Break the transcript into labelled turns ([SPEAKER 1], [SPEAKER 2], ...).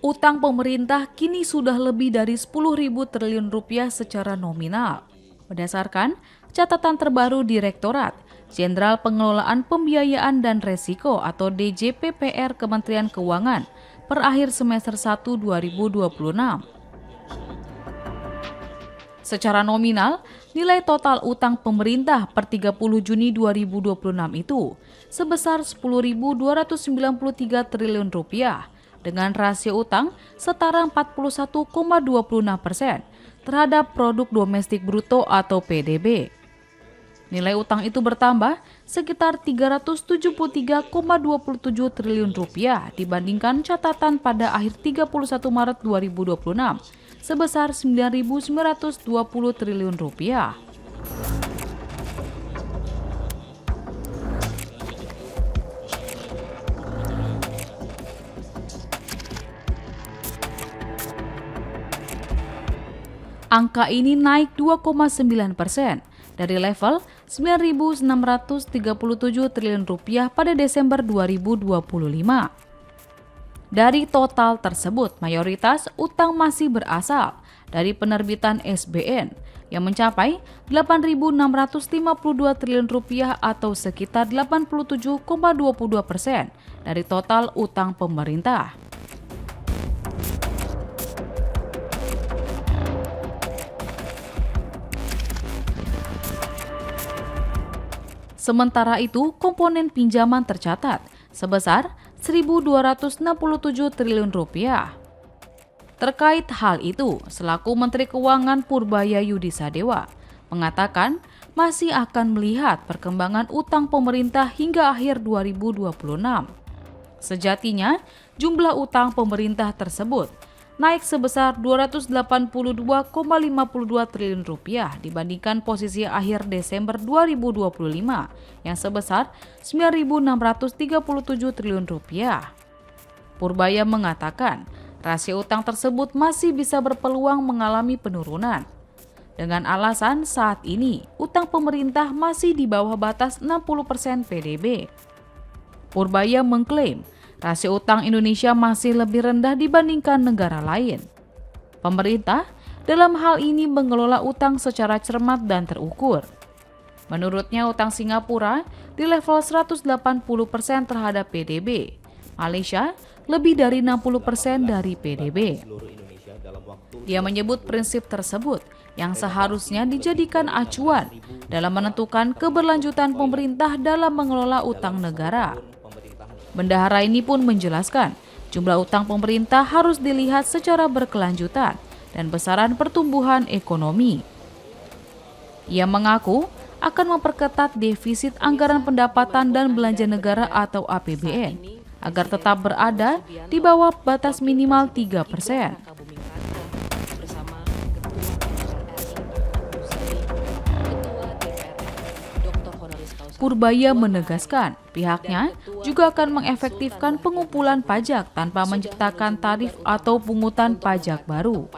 [SPEAKER 1] Utang pemerintah kini sudah lebih dari 10.000 triliun rupiah secara nominal. Berdasarkan catatan terbaru Direktorat Jenderal Pengelolaan Pembiayaan dan Resiko atau DJPPR Kementerian Keuangan per akhir semester 1 2026. Secara nominal, nilai total utang pemerintah per 30 Juni 2026 itu sebesar 10.293 triliun rupiah dengan rasio utang setara 41,26% terhadap produk domestik bruto atau PDB. Nilai utang itu bertambah sekitar 373,27 triliun rupiah dibandingkan catatan pada akhir 31 Maret 2026 sebesar 9.920 triliun rupiah. Angka ini naik 2,9% dari level 9.637 triliun rupiah pada Desember 2025. Dari total tersebut, mayoritas utang masih berasal dari penerbitan SBN yang mencapai 8.652 triliun rupiah atau sekitar 87,22% dari total utang pemerintah. Sementara itu, komponen pinjaman tercatat sebesar 1.267 triliun rupiah. Terkait hal itu, selaku Menteri Keuangan Purbaya Yudisadewa mengatakan masih akan melihat perkembangan utang pemerintah hingga akhir 2026. Sejatinya, jumlah utang pemerintah tersebut naik sebesar 282,52 triliun rupiah dibandingkan posisi akhir Desember 2025 yang sebesar 9.637 triliun rupiah. Purbaya mengatakan, rasio utang tersebut masih bisa berpeluang mengalami penurunan. Dengan alasan saat ini, utang pemerintah masih di bawah batas 60% PDB. Purbaya mengklaim, rasio utang Indonesia masih lebih rendah dibandingkan negara lain. Pemerintah dalam hal ini mengelola utang secara cermat dan terukur. Menurutnya utang Singapura di level 180% terhadap PDB. Malaysia lebih dari 60% dari PDB. Dia menyebut prinsip tersebut yang seharusnya dijadikan acuan dalam menentukan keberlanjutan pemerintah dalam mengelola utang negara. Bendahara ini pun menjelaskan, jumlah utang pemerintah harus dilihat secara berkelanjutan dan besaran pertumbuhan ekonomi. Ia mengaku akan memperketat defisit anggaran pendapatan dan belanja negara atau APBN agar tetap berada di bawah batas minimal 3%. Purbaya menegaskan pihaknya juga akan mengefektifkan pengumpulan pajak tanpa menciptakan tarif atau pungutan pajak baru.